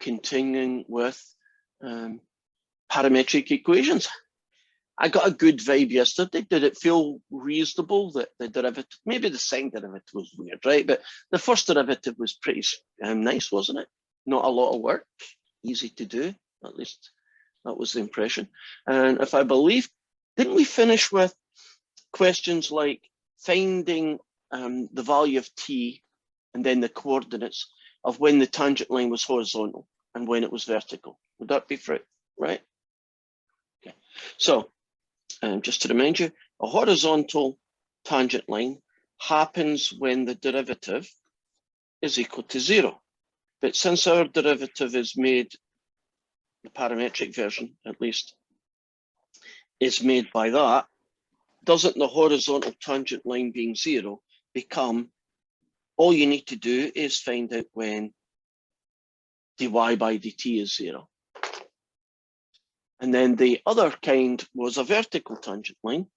continuing with parametric equations. I got a good vibe yesterday. Did it feel reasonable that the derivative, maybe the second derivative was weird, right? But the first derivative was pretty nice, wasn't it? Not a lot of work, easy to do, at least that was the impression. And if I believe, didn't we finish with questions like finding the value of t and then the coordinates of when the tangent line was horizontal and when it was vertical? Would that be right? Okay, so just to remind you, a horizontal tangent line happens when the derivative is equal to 0. But since our derivative is made, the parametric version at least, is made by that, doesn't the horizontal tangent line being 0 become, all you need to do is find out when dy by dt is 0. And then the other kind was a vertical tangent line.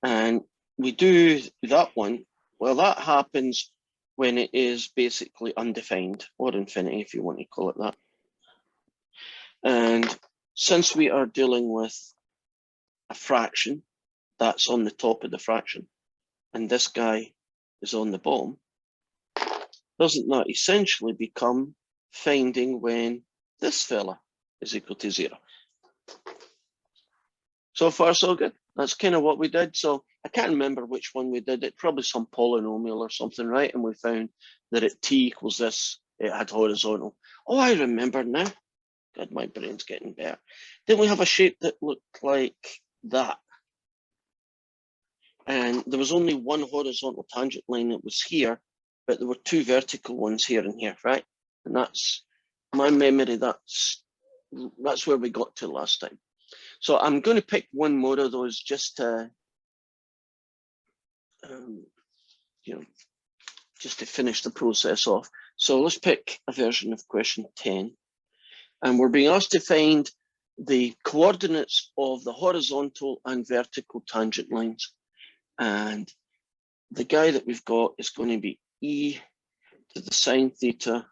And we do that one, well, that happens when it is basically undefined, or infinity if you want to call it that. And since we are dealing with a fraction that's on the top of the fraction, and this guy is on the bottom, doesn't that essentially become finding when this fella is equal to 0? So far, so good. That's kind of what we did. So I can't remember which one we did. It probably some polynomial or something, right? And we found that at t equals this, it had horizontal. Oh, I remember now. God, my brain's getting better. Didn't we have a shape that looked like that? And there was only one horizontal tangent line that was here, but there were two vertical ones here and here, right? And that's my memory. That's where we got to last time. So I'm going to pick one more of those just to, just to finish the process off. So let's pick a version of question 10. And we're being asked to find the coordinates of the horizontal and vertical tangent lines. And the guy that we've got is going to be e to the sine theta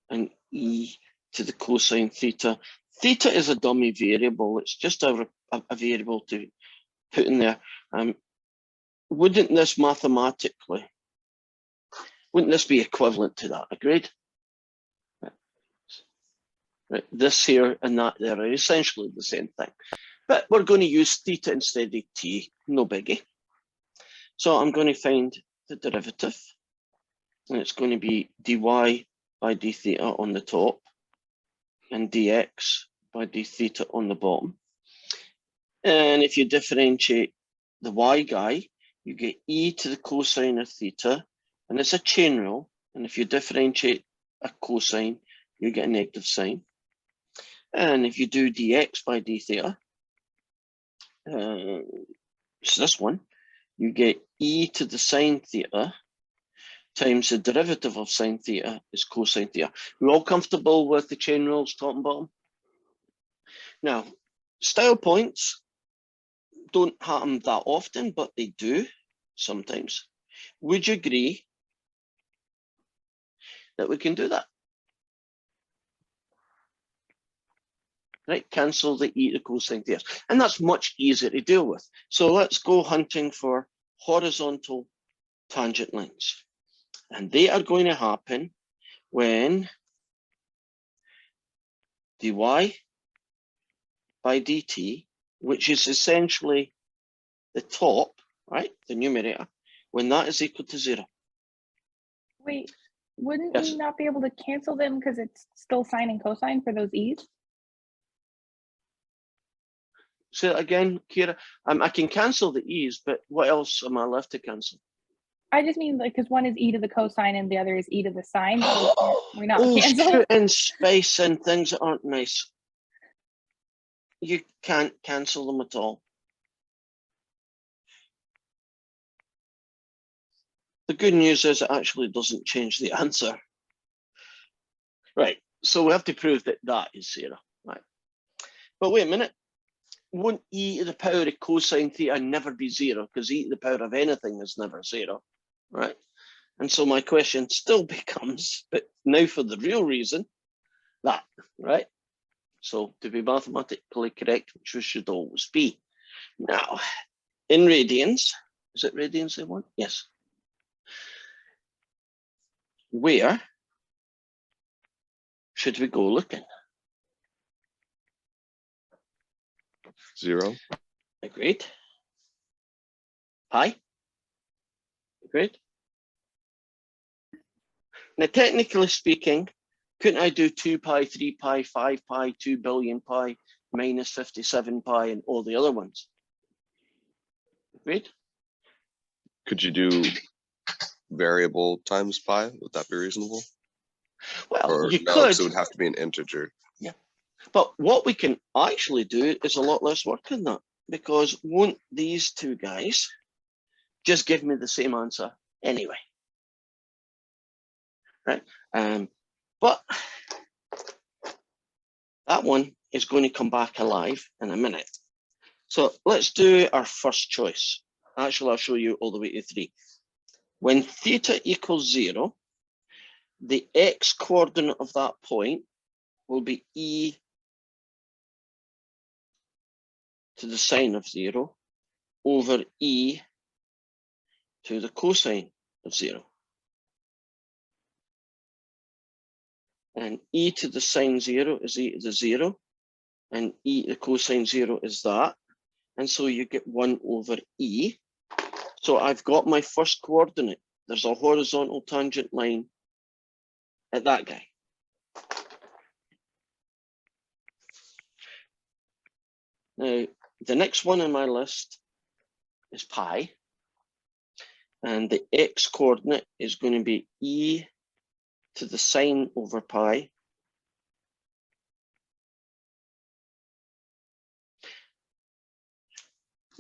and e to the cosine theta. Theta is a dummy variable. It's just a variable to put in there. Wouldn't this mathematically, wouldn't this be equivalent to that? Agreed? Right. This here and that there are essentially the same thing. But we're going to use theta instead of t, no biggie. So I'm going to find the derivative, and it's going to be dy by d theta on the top and dx by d theta on the bottom. And if you differentiate the y guy, you get e to the cosine of theta, and it's a chain rule. And if you differentiate a cosine, you get a negative sign. And if you do dx by d theta, it's this one, you get e to the sine theta times the derivative of sine theta is cosine theta. We're all comfortable with the chain rules, top and bottom? Now, style points don't happen that often, but they do sometimes. Would you agree that we can do that? Right, cancel the e to cosine theta. And that's much easier to deal with. So let's go hunting for horizontal tangent lines. And they are going to happen when dy by dt, which is essentially the top, right, the numerator, when that is equal to 0. Wait, wouldn't Yes. we not be able to cancel them because it's still sine and cosine for those e's? Say that again, Kira. I can cancel the e's, but what else am I left to cancel? I just mean like because one is e to the cosine and the other is e to the sine. So we're not cancel. Put in space and things that aren't nice. You can't cancel them at all. The good news is it actually doesn't change the answer. Right, so we have to prove that that is 0. Right, but wait a minute. Won't e to the power of cosine theta never be 0? Because e to the power of anything is never 0, right? And so my question still becomes, but now for the real reason, that, right? So to be mathematically correct, which we should always be. Now, in radians, is it radians they want? Yes. Where should we go looking? 0. Agreed. Pi? Agreed. Now, technically speaking, couldn't I do 2 pi, 3 pi, 5 pi, 2 billion pi, minus 57 pi, and all the other ones? Agreed? Could you do variable times pi? Would that be reasonable? Well, Or you no, could, 'cause it would have to be an integer. but what we can actually do is a lot less work than that, because won't these two guys just give me the same answer anyway? Right? But that one is going to come back alive in a minute. So let's do our first choice. Actually, I'll show you all the way to 3. When theta equals 0, the x coordinate of that point will be e to the sine of 0 over e to the cosine of 0. And e to the sine 0 is e to the 0, and e to the cosine 0 is that. And so you get 1 over e. So I've got my first coordinate. There's a horizontal tangent line at that guy. Now, the next one on my list is pi. And the x coordinate is going to be e to the sine over pi.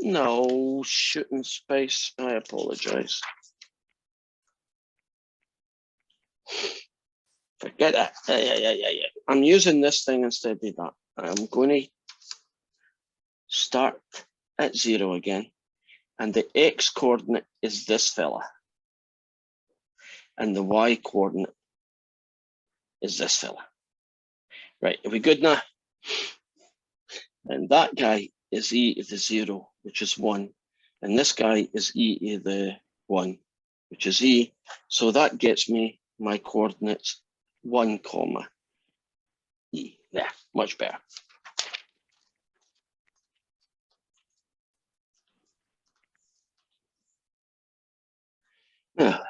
No, shooting space. I apologize. Forget that. Yeah. I'm using this thing instead of that. I'm going to start at 0 again. And the x coordinate is this fella. And the y coordinate is this fella. Right, are we good now? And that guy is e to the 0, which is 1. And this guy is e to the 1, which is e. So that gets me my coordinates 1, comma, e. There, much better. Now,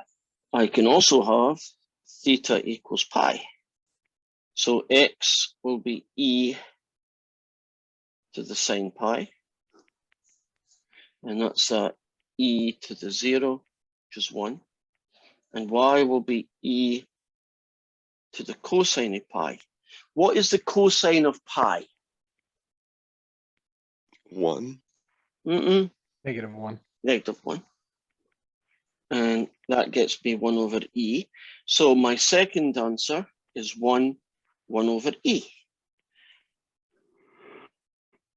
I can also have theta equals pi. So x will be e to the sine pi. And that's e to the 0, which is 1. And y will be e to the cosine of pi. What is the cosine of pi? 1. -1. -1. -1. And that gets me 1 over e. So my second answer is 1 over e.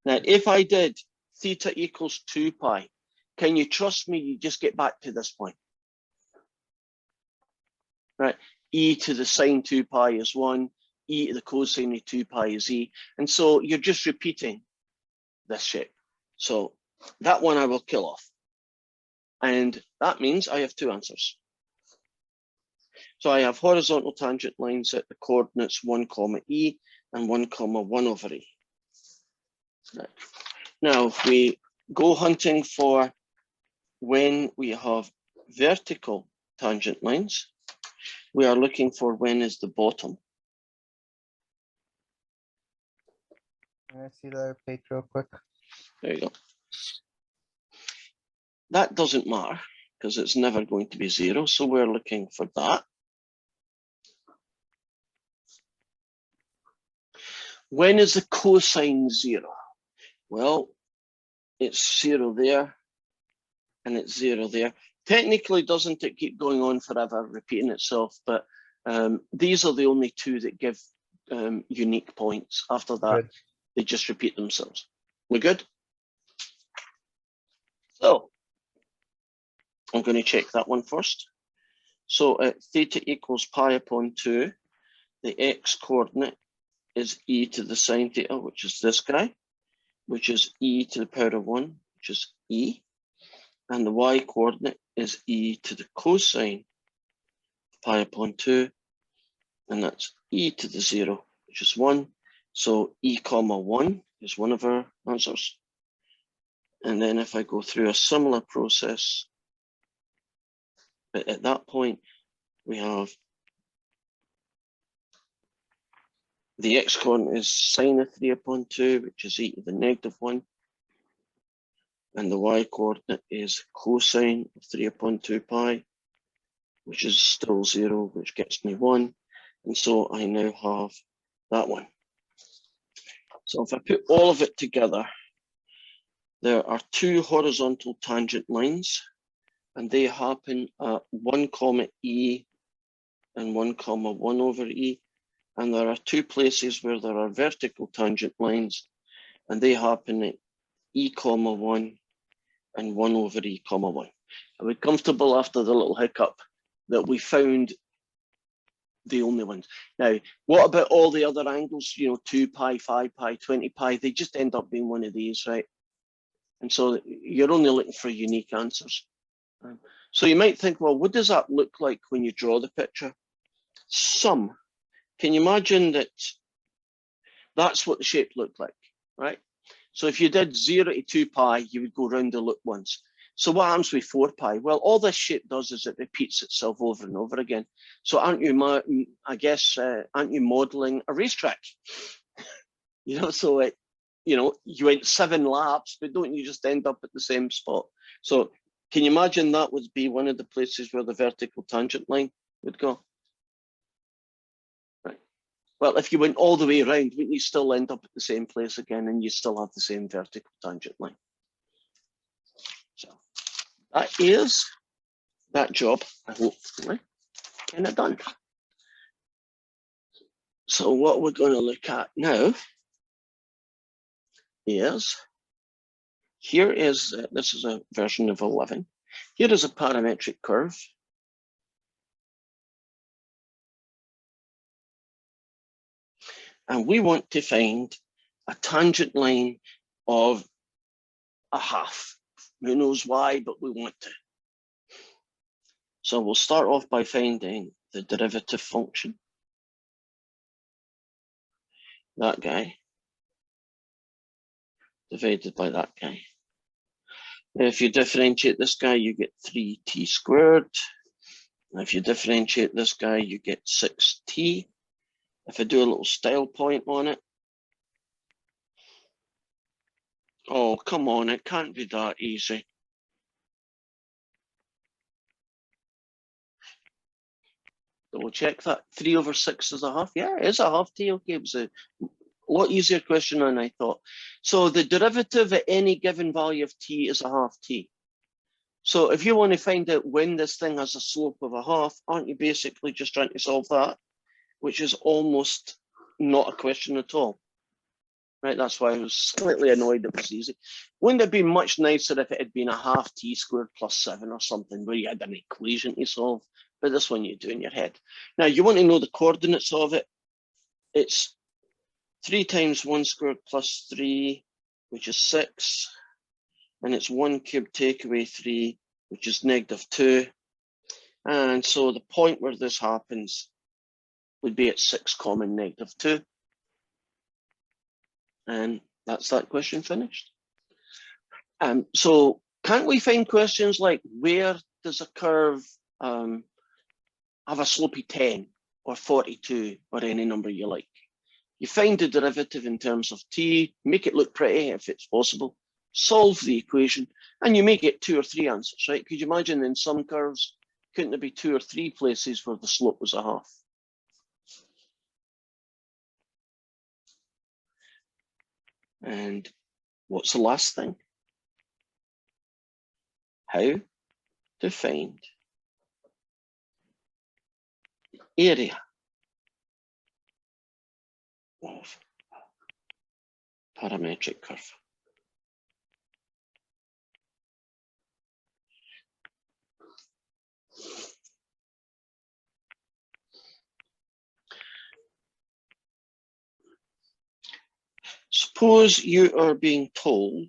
Now, if I did theta equals 2 pi, can you trust me? You just get back to this point. Right, e to the sine 2 pi is 1, e to the cosine of 2 pi is e. And so you're just repeating this shape. So that one I will kill off. And that means I have 2 answers. So I have horizontal tangent lines at the coordinates 1, comma e and 1, comma 1 over e. Right. Now, if we go hunting for when we have vertical tangent lines, we are looking for when is the bottom. Can I see the page real quick? There you go. That doesn't matter because it's never going to be 0. So we're looking for that. When is the cosine 0? Well, it's 0 there and it's 0 there. Technically, doesn't it keep going on forever, repeating itself? But these are the only 2 that give unique points. After that, Good. they just repeat themselves. We good? So I'm going to check that one first. So theta equals pi upon 2 the x coordinate is e to the sine theta, which is this guy, which is e to the power of 1, which is e. And the y coordinate is e to the cosine pi upon 2, and that's e to the 0, which is 1. So e comma 1 is one of our answers. And then if I go through a similar process, but at that point, we have the x coordinate is sine of 3 upon 2, which is e to the negative 1. And the y coordinate is cosine of 3 upon 2 pi, which is still 0, which gets me 1. And so I now have that one. So if I put all of it together, there are two horizontal tangent lines, and they happen at 1 comma e and 1 comma 1 over e. And there are two places where there are vertical tangent lines, and they happen at e comma 1 and 1 over e comma 1. Are we comfortable after the little hiccup that we found the only ones? Now, what about all the other angles, 2 pi, 5 pi, 20 pi? They just end up being one of these, right? And so you're only looking for unique answers. So you might think, well, what does that look like when you draw the picture? Can you imagine that that's what the shape looked like, right? So if you did 0 to 2 pi, you would go round the loop once. So what happens with 4 pi? Well, all this shape does is it repeats itself over and over again. So aren't you modeling a racetrack? So you went 7 laps, but don't you just end up at the same spot? So can you imagine that would be one of the places where the vertical tangent line would go? Right. Well, if you went all the way around, wouldn't you still end up at the same place again, and you still have the same vertical tangent line? So that is that job, I hopefully, kind of done. So what we're going to look at now is, this is a version of 11. Here is a parametric curve. And we want to find a tangent line of a half. Who knows why, but we want to. So we'll start off by finding the derivative function. That guy divided by that guy. If you differentiate this guy, you get 3t squared. If you differentiate this guy, you get 6t. If I do a little style point on it, oh, come on, it can't be that easy. Double check that. 3 over 6 is a half. Yeah, it is a half t. Okay, it was a lot easier question than I thought. So the derivative at any given value of t is a half t. So if you want to find out when this thing has a slope of a half, aren't you basically just trying to solve that? Which is almost not a question at all. Right, that's why I was slightly annoyed it was easy. Wouldn't it be much nicer if it had been a half t squared plus 7 or something where you had an equation to solve? But this one you do in your head. Now you want to know the coordinates of it. It's 3 times 1 squared plus 3, which is 6. And it's 1 cubed take away 3, which is -2. And so the point where this happens would be at 6, -2. And that's that question finished. So can't we find questions like, where does a curve have a slope of 10 or 42 or any number you like? You find the derivative in terms of t, make it look pretty if it's possible, solve the equation, and you may get 2 or 3 answers, right? Could you imagine in some curves, couldn't there be 2 or 3 places where the slope was a half? And what's the last thing? How to find the area of parametric curve. Suppose you are being told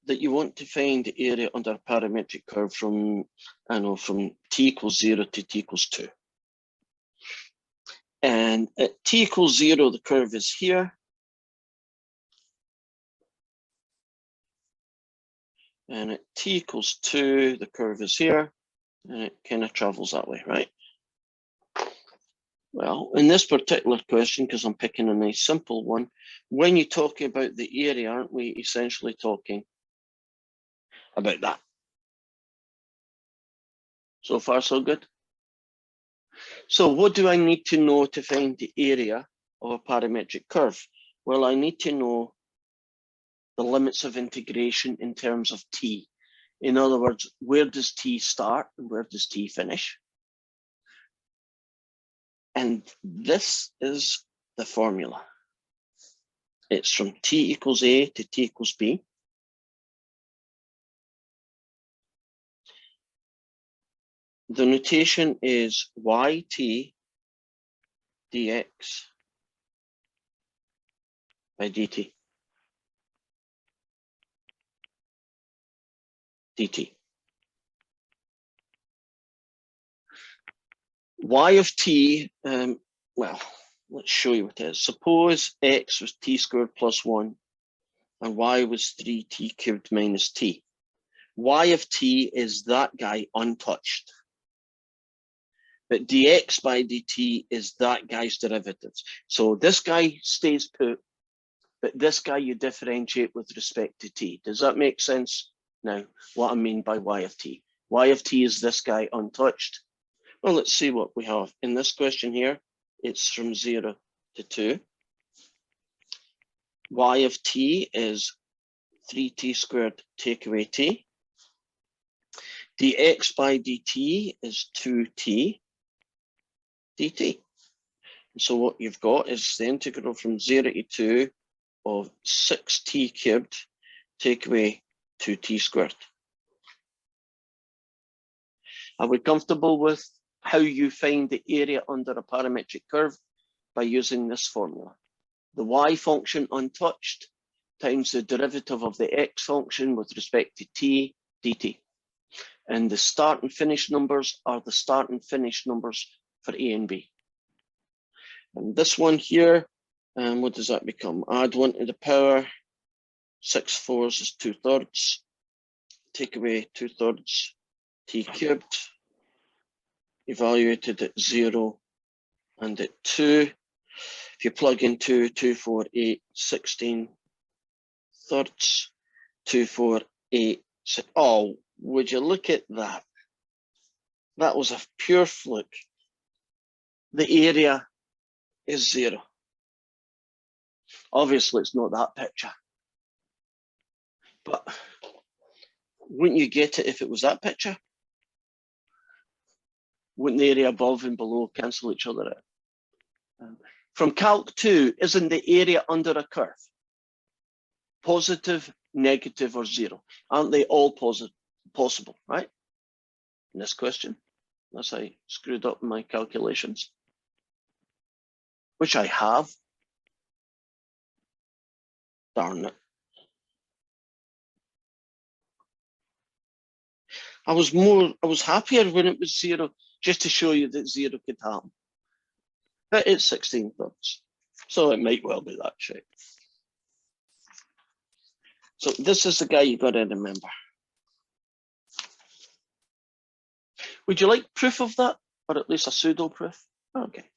that you want to find the area under a parametric curve from, I know, from t equals 0 to t equals 2. And at t equals 0, the curve is here. And at t equals 2, the curve is here. And it kind of travels that way, right? Well, in this particular question, because I'm picking a nice simple one, when you're talking about the area, aren't we essentially talking about that? So far, so good. So what do I need to know to find the area of a parametric curve? Well, I need to know the limits of integration in terms of t. In other words, where does t start and where does t finish? And this is the formula. It's from t equals a to t equals b. The notation is yt dx by dt. dt. Y of t, well, let's show you what it is. Suppose x was t squared plus 1 and y was 3t cubed minus t. Y of t is that guy untouched. But dx by dt is that guy's derivatives. So this guy stays put, but this guy you differentiate with respect to t. Does that make sense? Now, what I mean by y of t. Y of t is this guy untouched. Well, let's see what we have. In this question here, it's from 0 to 2. Y of t is 3t squared take away t. dx by dt is 2t dt. So what you've got is the integral from 0 to 2 of 6t cubed take away 2t squared. Are we comfortable with how you find the area under a parametric curve? By using this formula. The y function untouched times the derivative of the x function with respect to t dt. And the start and finish numbers are the start and finish numbers for a and b. And this one here, what does that become? Add 1 to the power, 6 fours is 2/3. Take away 2/3 t cubed, evaluated at 0 and at 2. If you plug in 2, 2, 4, 8, 16 thirds, 2, 4, 8, 6. Oh, would you look at that? That was a pure fluke. The area is 0. Obviously, it's not that picture. But wouldn't you get it if it was that picture? Wouldn't the area above and below cancel each other out? From Calc 2, isn't the area under a curve positive, negative, or 0? Aren't they all possible, right? In this question, unless I screwed up my calculations, which I have. Darn it. I was happier when it was 0, just to show you that 0 could happen. But it's 16 thirds, so it might well be that shape. So this is the guy you've got to remember. Would you like proof of that, or at least a pseudo proof? Okay.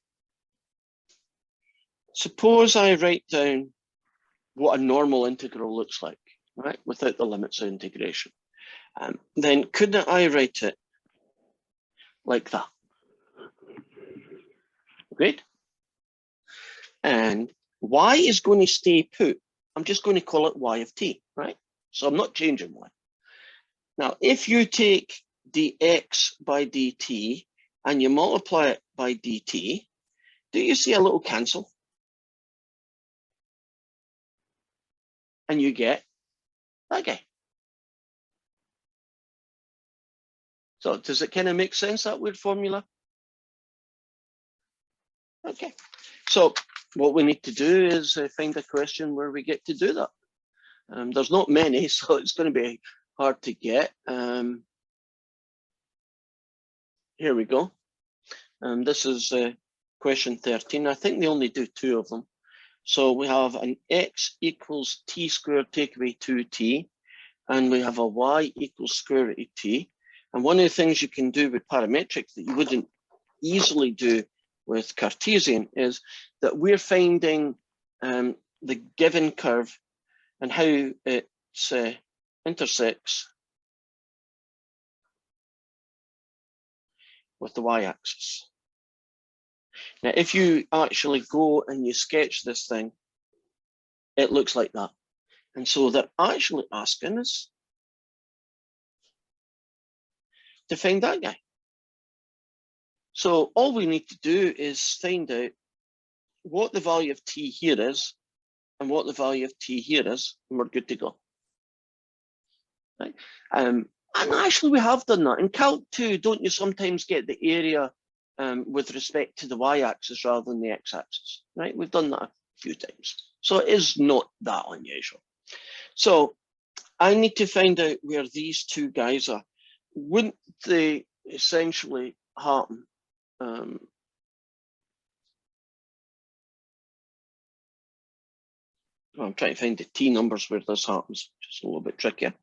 Suppose I write down what a normal integral looks like, right, without the limits of integration. Then couldn't I write it like that? Great. And y is going to stay put. I'm just going to call it y of t, right? So I'm not changing y. Now, if you take dx by dt and you multiply it by dt, do you see a little cancel? And you get that guy. So does it kind of make sense, that weird formula? Okay, so what we need to do is find a question where we get to do that. There's not many, so it's going to be hard to get. Here we go. This is question 13. I think they only do 2 of them. So we have an x equals t squared take away 2t, and we have a y equals square root of t. And one of the things you can do with parametric that you wouldn't easily do with Cartesian is that we're finding the given curve and how it intersects with the y-axis. Now, if you actually go and you sketch this thing, it looks like that. And so they're actually asking us to find that guy. So all we need to do is find out what the value of t here is and what the value of t here is, and we're good to go. Right? And actually we have done that. In Calc 2, don't you sometimes get the area with respect to the y-axis rather than the x-axis, right? We've done that a few times. So it is not that unusual. So I need to find out where these 2 guys are. Wouldn't they essentially happen? I'm trying to find the t numbers where this happens, just a little bit trickier.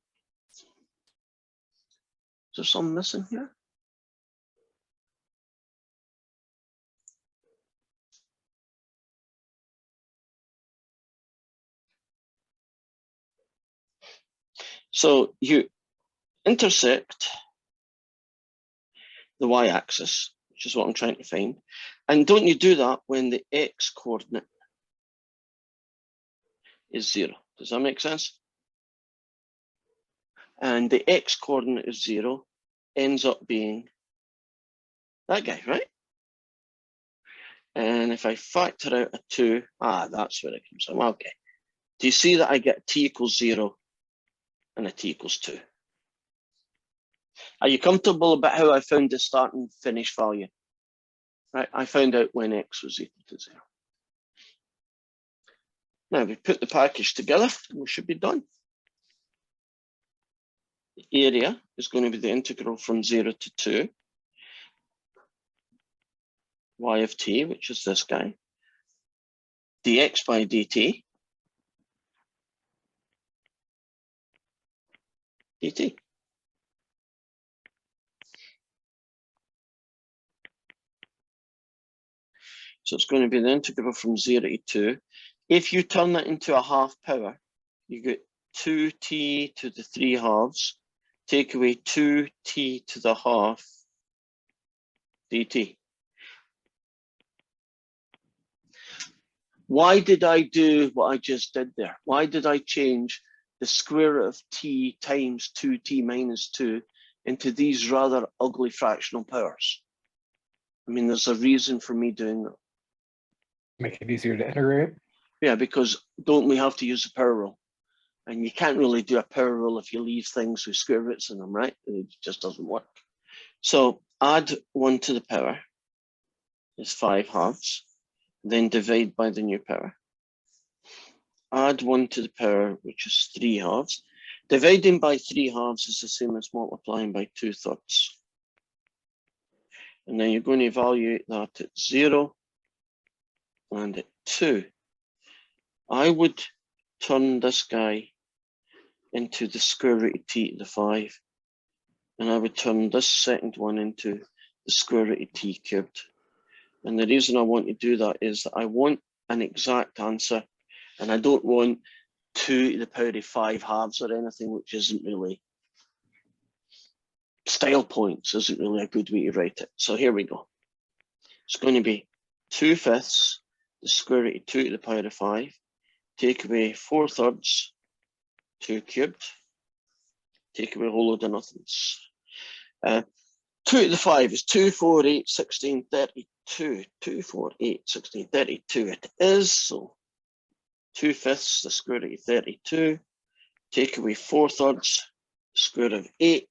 Is there some missing here? So you intersect the y-axis, which is what I'm trying to find. And don't you do that when the x coordinate is 0? Does that make sense? And the x coordinate is 0 ends up being that guy, right? And if I factor out a 2, that's where it comes from. Okay. Do you see that I get t equals 0 and a t equals 2? Are you comfortable about how I found the start and finish value? Right, I found out when x was equal to 0. Now we put the package together and we should be done. The area is going to be the integral from 0 to 2 y of t, which is this guy, dx by dt, dt. So it's going to be the integral from 0 to 2. If you turn that into a half power, you get 2t to the 3 halves, take away 2t to the half dt. Why did I do what I just did there? Why did I change the square root of t times 2t minus 2 into these rather ugly fractional powers? I mean, there's a reason for me doing that. Make it easier to integrate. Yeah, because don't we have to use a power rule? And you can't really do a power rule if you leave things with square roots in them, right? It just doesn't work. So add 1 to the power is 5 halves, then divide by the new power. Add 1 to the power, which is 3 halves. Dividing by 3 halves is the same as multiplying by 2/3. And then you're going to evaluate that at 0 and at 2. I would turn this guy into the square root of t to the 5. And I would turn this second one into the square root of t cubed. And the reason I want to do that is that I want an exact answer, and I don't want 2 to the power of 5 halves or anything, which isn't really, style points isn't really a good way to write it. So here we go. It's going to be 2/5, the square root of 2 to the power of 5, take away 4/3, 2 cubed, take away a whole load of nothings. 2 to the 5 is 2, 4, 8, 16, 32. 2, 4, 8, 16, 32 it is. So 2/5, the square root of 32, take away 4/3, square root of 8.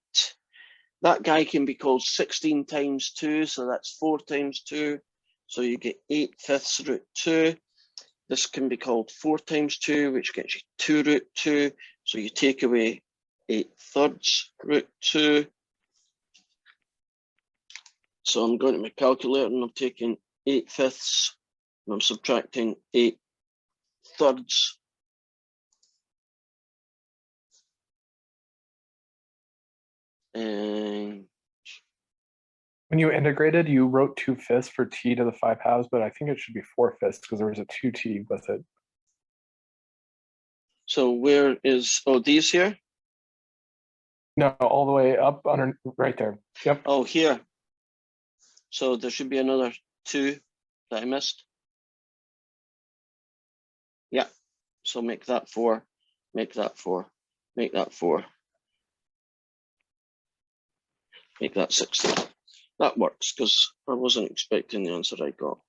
That guy can be called 16 times 2, so that's 4 times 2, So you get 8/5 root 2. This can be called 4 times 2, which gets you 2 root 2. So you take away 8/3 root 2. So I'm going to my calculator and I'm taking 8/5 and I'm subtracting 8/3. And When you integrated, you wrote 2/5 for t to the 5/2, but I think it should be 4/5 because there was a 2t with it. so where is, oh, these here? No, all the way up under right there. Yep. Oh, here. So there should be another 2 that I missed. Yeah. So make that 4, make that 4, make that 4, make that 16. That works because I wasn't expecting the answer I got.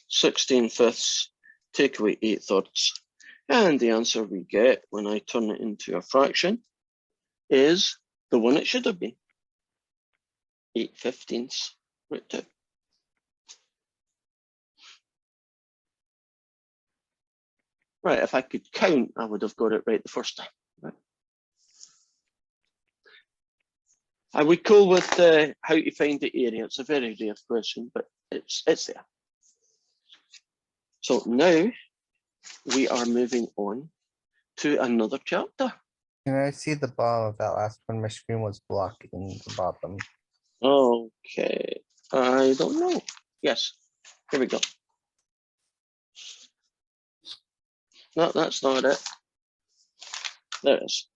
16/5, take away 8/3. And the answer we get when I turn it into a fraction is the one it should have been. 8/15 root 2. Right, if I could count, I would have got it right the first time. Right? Are we cool with how to find the area? It's a very rare question, but it's there. So now we are moving on to another chapter. Can I see the bottom of that last one? My screen was blocking the bottom. Okay, I don't know. Yes, here we go. No, that's not it. There it is.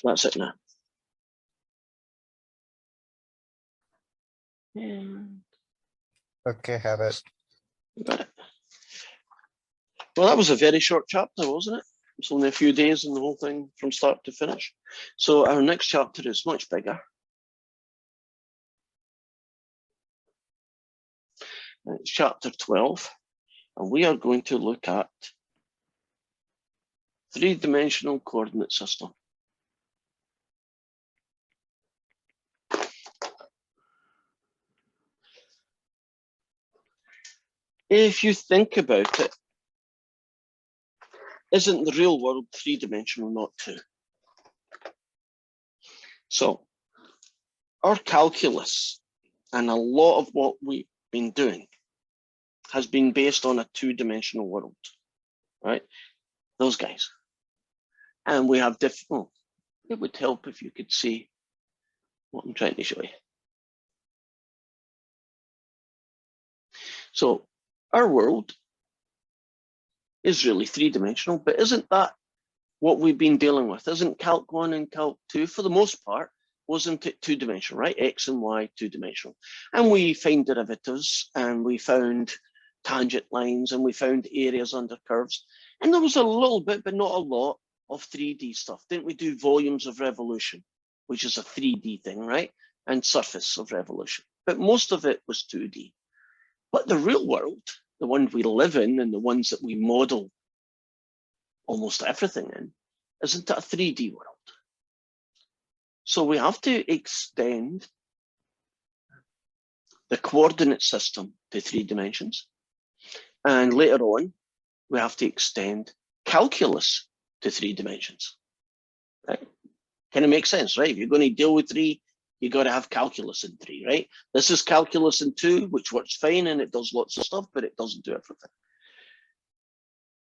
That's it now. And Okay, have it. got it. Well, that was a very short chapter, wasn't it? It's only a few days and the whole thing from start to finish. So our next chapter is much bigger. It's chapter 12, and we are going to look at three-dimensional coordinate system. If you think about it, isn't the real world three-dimensional, not two? So our calculus and a lot of what we've been doing has been based on a two-dimensional world, right? Those guys. And we have different, oh, it would help if you could see what I'm trying to show you. So our world is really three-dimensional, but isn't that what we've been dealing with? Isn't Calc 1 and Calc 2, for the most part, wasn't it two-dimensional, right? X and Y, two-dimensional. And we find derivatives, and we found tangent lines, and we found areas under curves. And there was a little bit, but not a lot, of 3D stuff. Didn't we do volumes of revolution, which is a 3D thing, right? And surface of revolution. But most of it was 2D. But the real world, the one we live in and the ones that we model almost everything in, isn't it a 3D world? So we have to extend the coordinate system to 3 dimensions. And later on, we have to extend calculus to 3 dimensions, right? Kind of makes sense, right? If you're going to deal with 3, you got to have calculus in 3, right? This is calculus in 2, which works fine and it does lots of stuff, but it doesn't do everything.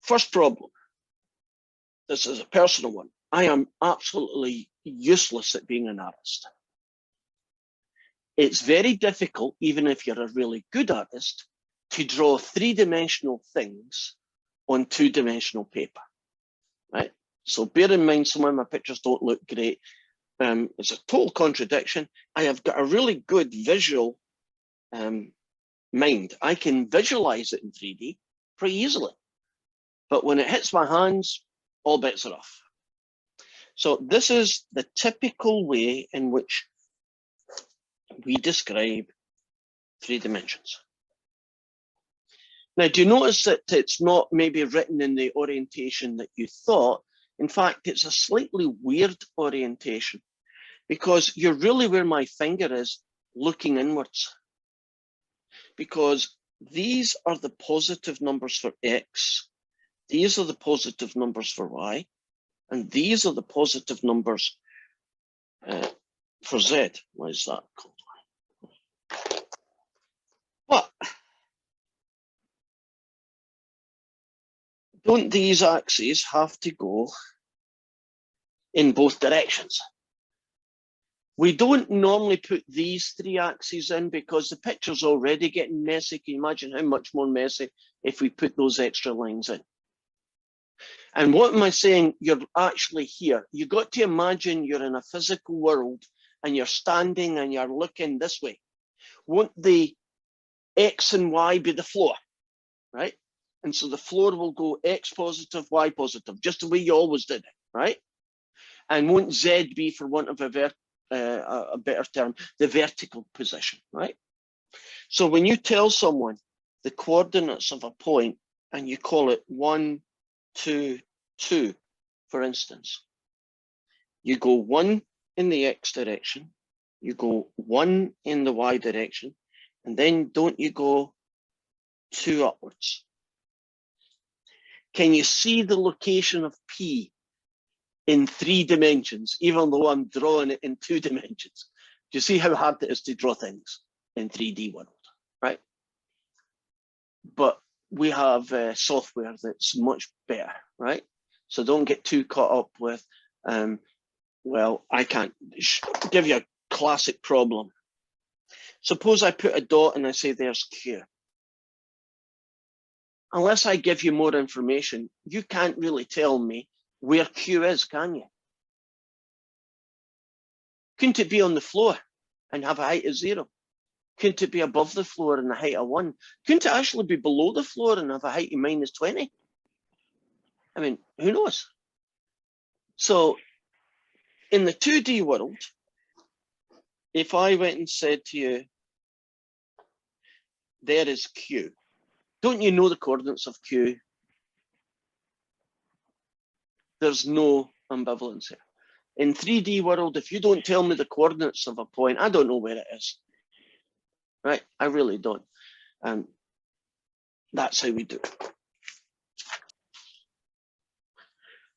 First problem. This is a personal one. I am absolutely useless at being an artist. It's very difficult, even if you're a really good artist, to draw 3-dimensional things on 2-dimensional paper, right? So bear in mind, some of my pictures don't look great. It's a total contradiction. I have got a really good visual mind. I can visualize it in 3D pretty easily. But when it hits my hands, all bets are off. So this is the typical way in which we describe 3 dimensions. Now, do you notice that it's not maybe written in the orientation that you thought? In fact, it's a slightly weird orientation because you're really where my finger is looking inwards. because these are the positive numbers for X, these are the positive numbers for Y, and these are the positive numbers for Z. Why is that called Y? But don't these axes have to go in both directions? We don't normally put these three axes in because the picture's already getting messy. Can you imagine how much more messy if we put those extra lines in? And what am I saying? You're actually here. You got to imagine you're in a physical world and you're standing and you're looking this way. Won't the X and Y be the floor, right? And so the floor will go X positive, Y positive, just the way you always did it, right? And won't Z be, for want of a better term, the vertical position, right? So when you tell someone the coordinates of a point and you call it 1, 2, 2, for instance, you go 1 in the X direction, you go 1 in the Y direction, and then don't you go 2 upwards? Can you see the location of P in 3 dimensions, even though I'm drawing it in 2 dimensions? Do you see how hard it is to draw things in 3D world, right? But we have software that's much better, right? So don't get too caught up with, well, I can't give you a classic problem. Suppose I put a dot and I say there's Q. Unless I give you more information, you can't really tell me where Q is, can you? Couldn't it be on the floor and have a height of 0? Couldn't it be above the floor and a height of 1? Couldn't it actually be below the floor and have a height of -20? I mean, who knows? So in the 2D world, if I went and said to you, there is Q, don't you know the coordinates of Q? There's no ambivalence here. In 3D world, if you don't tell me the coordinates of a point, I don't know where it is. Right? I really don't. And that's how we do it.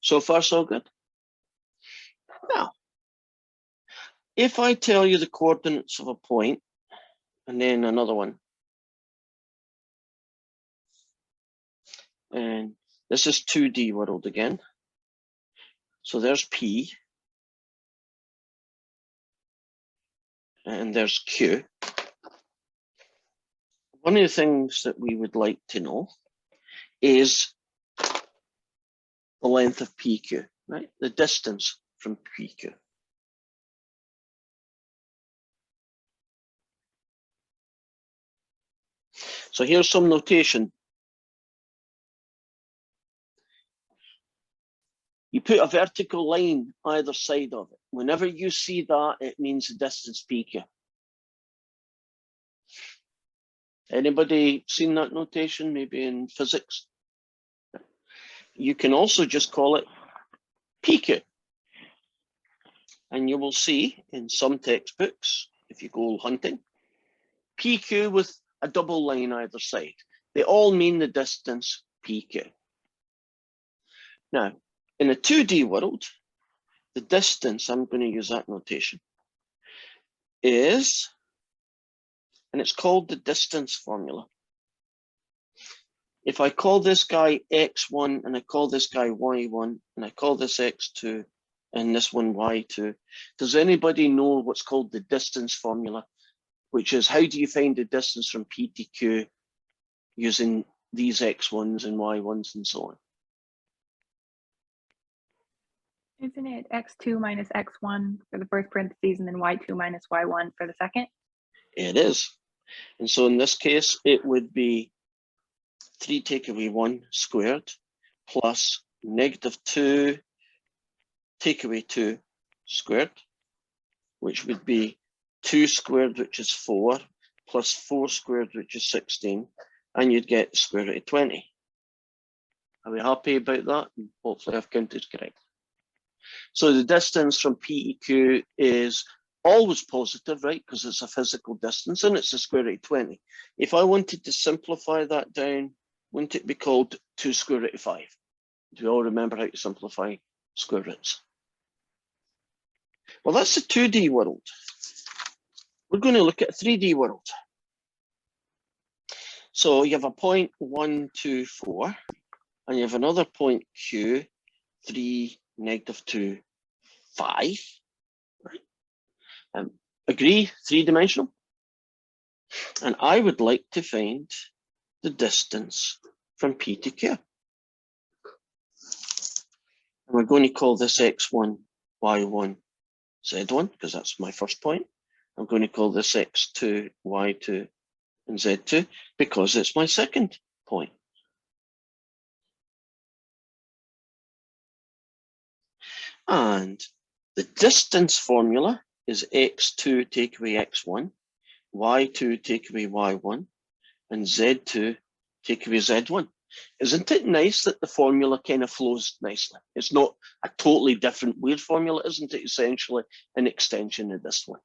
So far, so good. Now, if I tell you the coordinates of a point, and then another one, and this is 2D world again. So there's P, and there's Q. One of the things that we would like to know is the length of PQ, right? The distance from PQ. So here's some notation. You put a vertical line either side of it. Whenever you see that, it means the distance PQ. Anybody seen that notation, maybe in physics? You can also just call it PQ. And you will see in some textbooks, if you go hunting, PQ with a double line either side. They all mean the distance PQ. Now, in a 2D world, the distance, I'm going to use that notation, is, and it's called the distance formula. If I call this guy x1 and I call this guy y1 and I call this x2 and this one y2, does anybody know what's called the distance formula, which is how do you find the distance from P to Q using these x1s and y1s and so on? Isn't it x2 minus x1 for the first parentheses and then y2 minus y1 for the second? It is. And so in this case, it would be 3 take away 1 squared plus -2 take away 2 squared, which would be 2 squared, which is 4, plus 4 squared, which is 16, and you'd get the square root of 20. Are we happy about that? Hopefully I've counted correct. So the distance from P to Q is always positive, right? Because it's a physical distance and it's the square root of 20. If I wanted to simplify that down, wouldn't it be called 2 square root of 5? Do we all remember how to simplify square roots? Well, that's the 2D world. We're going to look at a 3D world. So you have a point 1, 2, 4, and you have another point Q, 3, -2, 5. Right? Agree, 3-dimensional. And I would like to find the distance from P to Q. And we're going to call this X1, Y1, Z1, because that's my first point. I'm going to call this X2, Y2, and Z2, because it's my second point. And the distance formula is X2 take away X1, Y2 take away Y1, and Z2 take away Z1. Isn't it nice that the formula kind of flows nicely? It's not a totally different weird formula, isn't it? Essentially an extension of this one.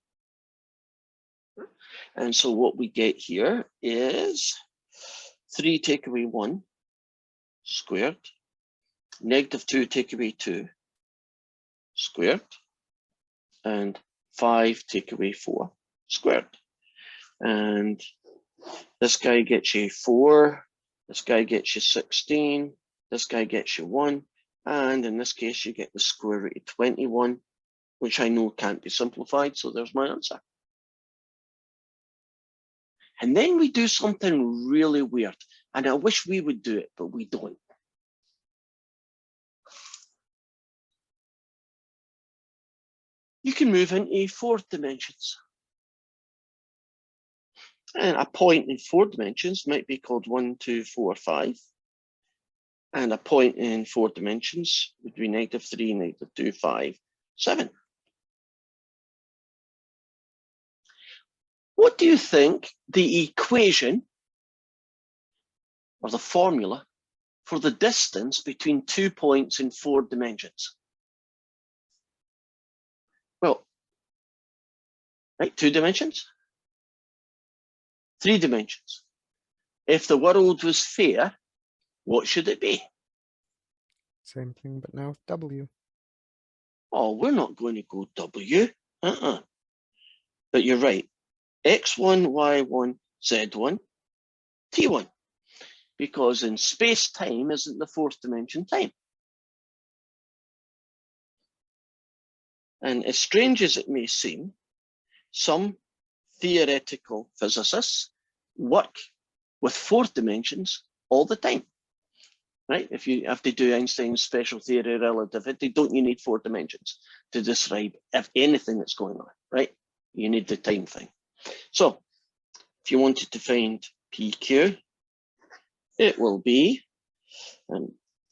And so what we get here is 3 take away 1 squared, -2 take away 2 squared, and 5 take away 4 squared. And this guy gets you 4, this guy gets you 16, this guy gets you 1, and in this case you get the square root of 21, which I know can't be simplified, so there's my answer. And then we do something really weird, and I wish we would do it, but we don't. You can move into 4th dimensions. And a point in 4 dimensions might be called 1, 2, 4, 5. And a point in 4 dimensions would be -3, -2, 5, 7. What do you think the equation or the formula for the distance between 2 points in 4 dimensions? Well, right, 2 dimensions, 3 dimensions. If the world was fair, what should it be? Same thing, but now with W. Oh, we're not going to go W. But you're right. X1, Y1, Z1, T1. Because in space-time isn't the 4th dimension time. And as strange as it may seem, some theoretical physicists work with 4th dimensions all the time. Right? If you have to do Einstein's special theory of relativity, don't you need 4 dimensions to describe anything that's going on, right? You need the time thing. So if you wanted to find PQ, it will be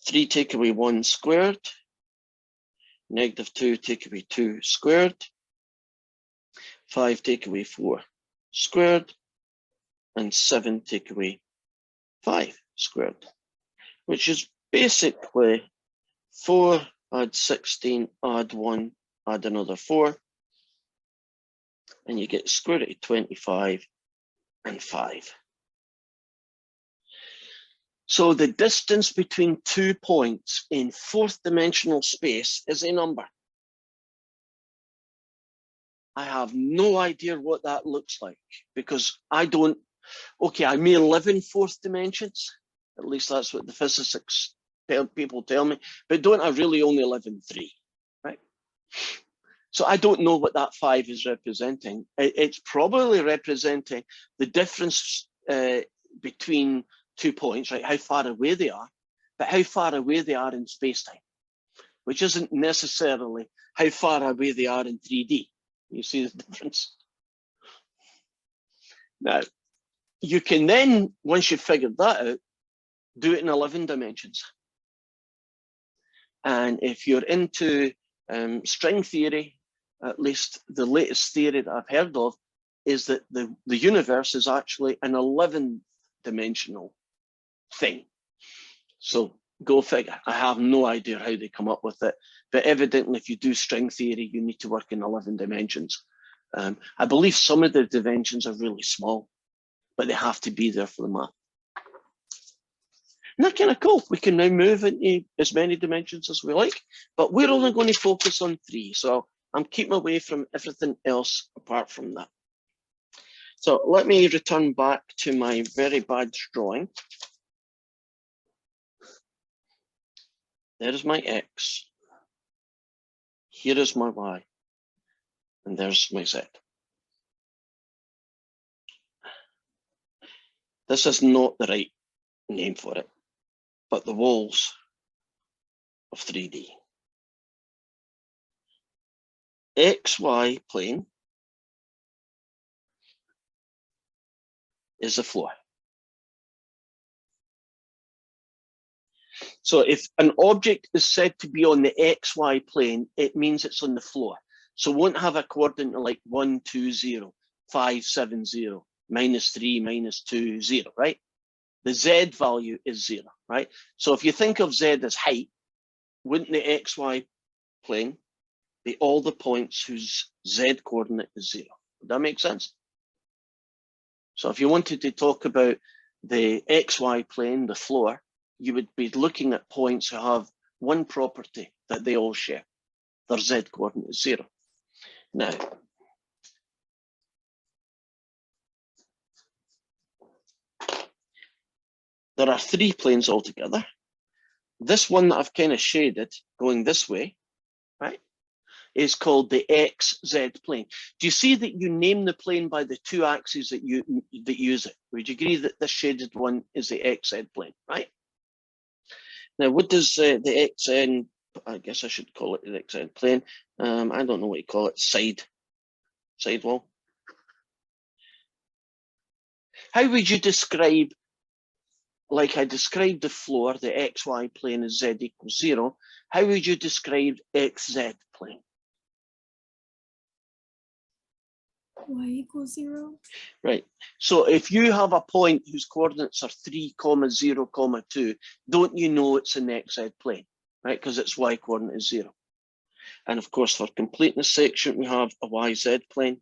3 take away 1 squared, -2 take away 2 squared, 5 take away 4 squared, and 7 take away 5 squared, which is basically 4 add 16, add 1, add another 4, and you get square root of 25 and 5. So the distance between 2 points in 4th dimensional space is a number. I have no idea what that looks like because I don't, okay, I may live in 4th dimensions, at least that's what the physicists people tell me, but don't I really only live in 3, right? So I don't know what that 5 is representing. It's probably representing the difference between 2 points, right? How far away they are, but how far away they are in space-time, which isn't necessarily how far away they are in 3D. You see the difference? Now, you can then, once you've figured that out, do it in 11 dimensions. And if you're into string theory, at least the latest theory that I've heard of is that the universe is actually an 11-dimensional thing. So go figure. I have no idea how they come up with it, but evidently if you do string theory, you need to work in 11 dimensions. I believe some of the dimensions are really small, but they have to be there for the math. And that's kind of cool. We can now move into as many dimensions as we like, but we're only going to focus on 3. So I'm keeping away from everything else apart from that. So let me return back to my very bad drawing. There is my X. Here is my Y. And there's my Z. This is not the right name for it, but the walls of 3D. XY plane is the floor. So if an object is said to be on the XY plane, it means it's on the floor. So it won't have a coordinate like 1, 2, 0, 5, 7, 0, -3, -2, 0, right? The Z value is 0, right? So if you think of Z as height, wouldn't the XY plane be all the points whose Z coordinate is 0? Would that make sense? So if you wanted to talk about the XY plane, the floor, you would be looking at points who have one property that they all share. Their Z coordinate is 0. Now, there are 3 planes altogether. This one that I've kind of shaded going this way, right, is called the XZ plane. Do you see that you name the plane by the 2 axes that use it? Would you agree that this shaded one is the XZ plane, right? Now, what does the XN, I guess I should call it the XN plane. I don't know what you call it, sidewall. How would you describe, like I described the floor, the XY plane is Z equals 0. How would you describe XZ plane? Y equals 0. Right. So if you have a point whose coordinates are 3, 0, 2, don't you know it's an XZ plane, right? Because its Y coordinate is 0. And of course, for completeness section, we have a YZ plane,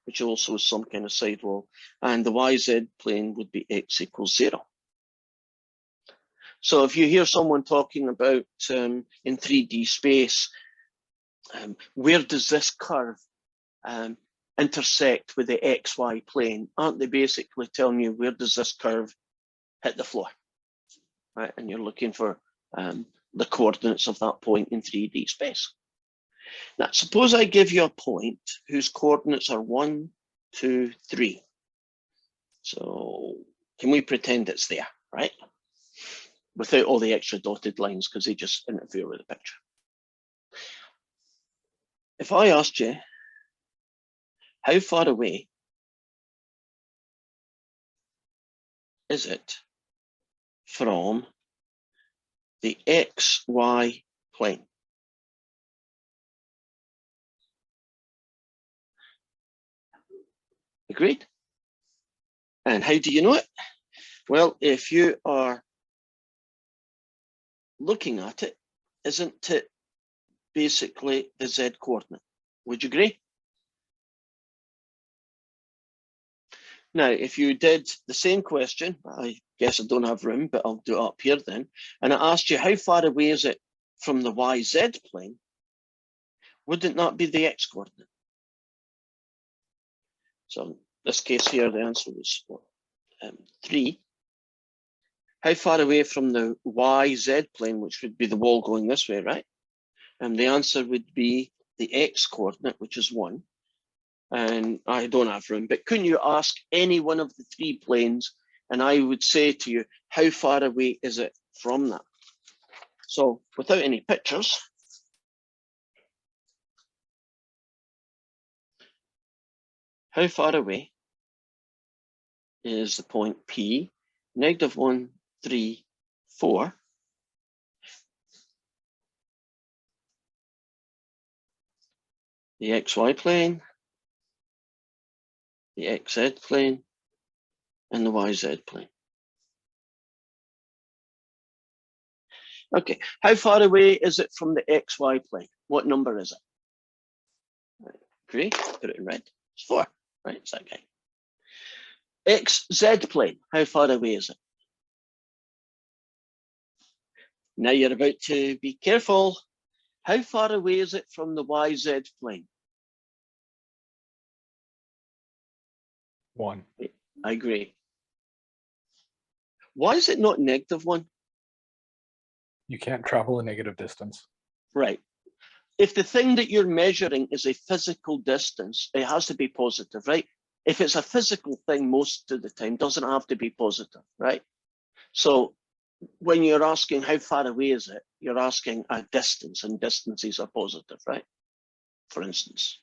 which also is some kind of sidewall. And the YZ plane would be X equals 0. So if you hear someone talking about in 3D space, where does this curve intersect with the XY plane? Aren't they basically telling you where does this curve hit the floor, right? And you're looking for the coordinates of that point in 3D space. Now, suppose I give you a point whose coordinates are 1, 2, 3. So can we pretend it's there, right? Without all the extra dotted lines, because they just interfere with the picture. If I asked you, how far away is it from the XY plane? Agreed? And how do you know it? Well, if you are looking at it, isn't it basically the Z coordinate? Would you agree? Now, if you did the same question, I guess I don't have room, but I'll do it up here then. And I asked you, how far away is it from the YZ plane? Wouldn't that be the X coordinate? So in this case here, the answer was 3. How far away from the YZ plane, which would be the wall going this way, right? And the answer would be the X coordinate, which is 1. And I don't have room, but couldn't you ask any one of the 3 planes and I would say to you, how far away is it from that? So without any pictures, how far away is the point P, -1, 3, 4, the XY plane, the XZ plane, and the YZ plane. Okay, how far away is it from the XY plane? What number is it? Great, put it in red. It's 4, right? It's that guy. XZ plane, how far away is it? Now you're about to be careful. How far away is it from the YZ plane? 1. I agree. Why is it not -1? You can't travel a negative distance. Right. If the thing that you're measuring is a physical distance, it has to be positive, right? If it's a physical thing, most of the time, doesn't have to be positive, right? So when you're asking how far away is it, you're asking a distance, and distances are positive, right? For instance.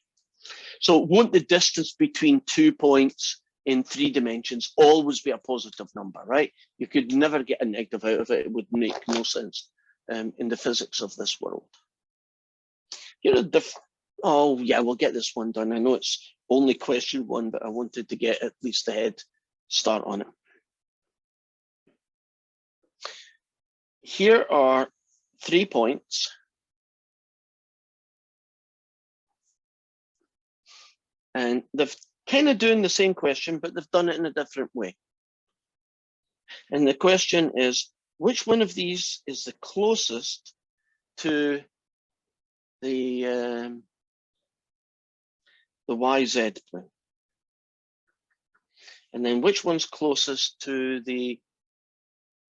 So won't the distance between 2 points in 3 dimensions always be a positive number, right? You could never get a negative out of it. It would make no sense in the physics of this world. Here are oh yeah, we'll get this one done. I know it's only question 1, but I wanted to get at least a head start on it. Here are 3 points. And they've kind of doing the same question, but they've done it in a different way. And the question is, which one of these is the closest to the YZ plane? And then which one's closest to the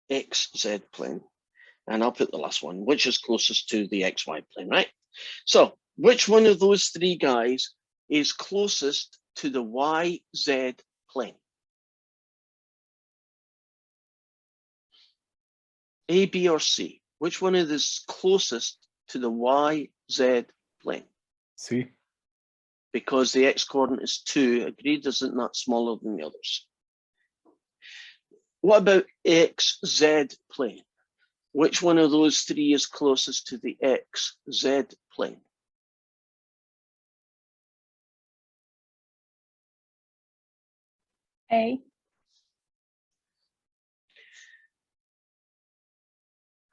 XZ plane? And I'll put the last one, which is closest to the XY plane, right? So which one of those 3 guys is closest to the YZ plane? A, B, or C? Which one is closest to the YZ plane? See? Because the X coordinate is 2, agreed, isn't that smaller than the others? What about XZ plane? Which one of those 3 is closest to the XZ plane? A.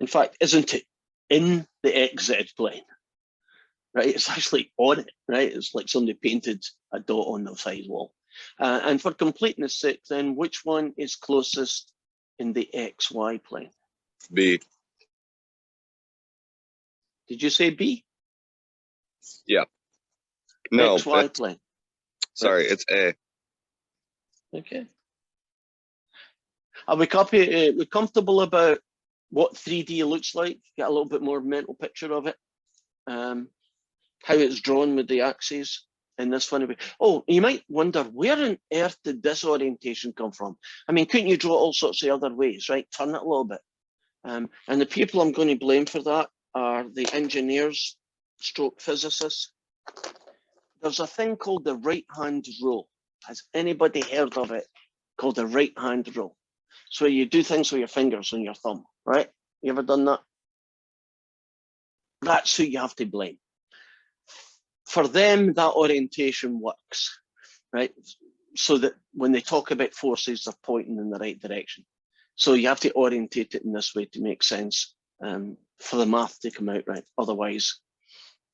In fact, isn't it in the XZ plane? Right, it's actually on it, right? It's like somebody painted a dot on the side wall. And for completeness sake, then which one is closest in the XY plane? B. Did you say B? Yeah. No, XY plane. sorry, it's A. Okay. Are we comfortable about what 3D looks like? Get a little bit more mental picture of it. How it's drawn with the axes in this funny way. Oh, you might wonder, where on earth did this orientation come from? I mean, couldn't you draw all sorts of other ways, right? Turn it a little bit. And the people I'm going to blame for that are the engineers stroke physicists. There's a thing called the right-hand rule. Has anybody heard of it? Called the right-hand rule. So you do things with your fingers and your thumb, right? You ever done that? That's who you have to blame. For them, that orientation works, right? So that when they talk about forces, they're pointing in the right direction. So you have to orientate it in this way to make sense for the math to come out right. Otherwise,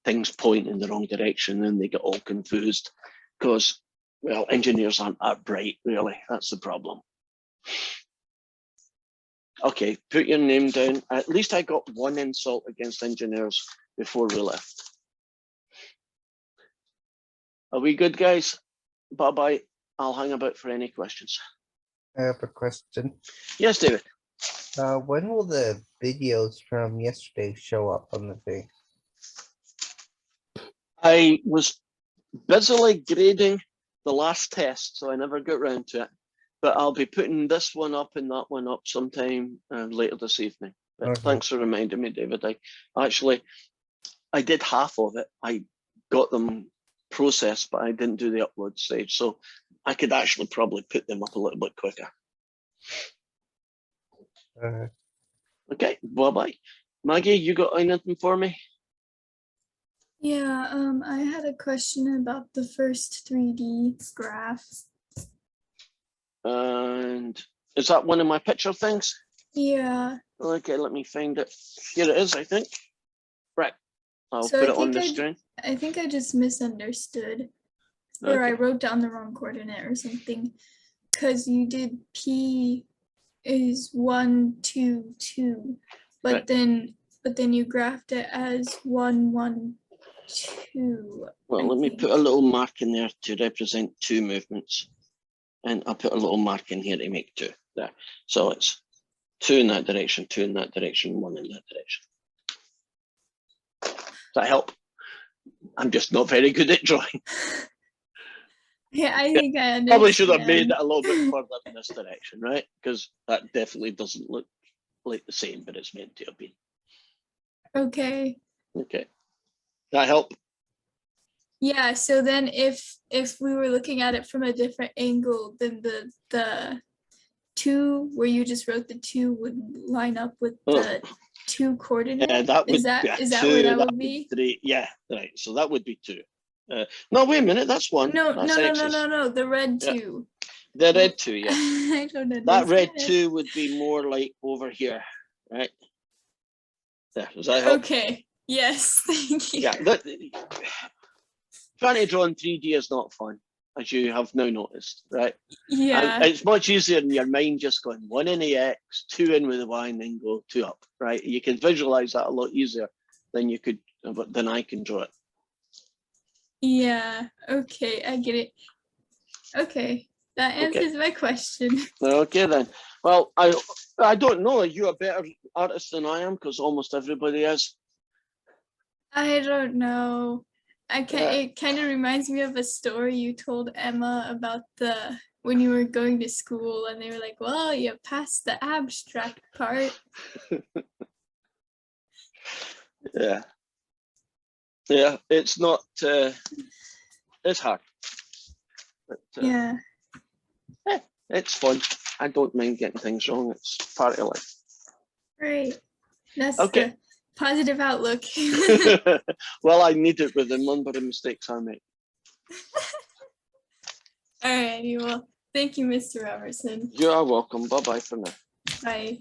things point in the wrong direction and they get all confused because, well, engineers aren't that bright, really. That's the problem. Okay, put your name down. At least I got one insult against engineers before we left. Are we good, guys? Bye-bye. I'll hang about for any questions. I have a question. Yes, David. When will the videos from yesterday show up on the thing? I was busily grading the last test, so I never got round to it. But I'll be putting this one up and that one up sometime later this evening. But Okay. thanks for reminding me, David. I did half of it. I got them processed, but I didn't do the upload stage. So I could actually probably put them up a little bit quicker. Okay, bye-bye. Maggie, you got anything for me? Yeah, I had a question about the first 3D graph. And is that one of my picture things? Yeah, Okay, let me find it. Here it is, I think. Right. I'll So put I it on think the I d- screen. I think I just misunderstood, or I Okay. wrote down the wrong coordinate or something. Cause you did P is 1, 2, 2, but Right. then you graphed it as 1, 1, 2. Well, I let me think. put a little mark in there to represent 2 movements. And I'll put a little mark in here to make 2 there. So it's 2 in that direction, 2 in that direction, 1 in that direction. Does that help? I'm just not very good at drawing. Yeah, I think I understand. Probably should have made it a little bit further in this direction, right? Because that definitely doesn't look like the same, but it's meant to have been. Okay. Okay. That help? Yeah, so then if we were looking at it from a different angle, then the 2 where you just wrote the 2 would line up with the 2 coordinate. Yeah, that would is that be a is that 2, where that would be? 3. Yeah, right. So that would be 2. No, wait a minute. That's 1. No, That's no, no, X's. no. The red Yeah. 2. The red 2, yes. I don't understand. That red 2 would be more like over here, right? There. Does that help? Okay. Yes. Thank you. Yeah. Trying to draw in 3D is not fun, as you have now noticed, right? Yeah. And it's much easier in your mind just going 1 in the X, 2 in with the Y, and then go 2 up, right? You can visualize that a lot easier than I can draw it. Yeah. Okay. I get it. Okay. That answers my question. Okay then. Well, I don't know. Are you a better artist than I am? Because almost everybody is. I don't know. Yeah. It kind of reminds me of a story you told Emma about when you were going to school and they were like, well, you passed the abstract part. Yeah. Yeah. It's not. It's hard. But, Yeah. it's fun. I don't mind getting things wrong. It's part of life. Right. That's Okay. the positive outlook. Well, I need it with the number of mistakes I make. Alrighty. Well, thank you, Mr. Robertson. You are welcome. Bye bye for now. Bye.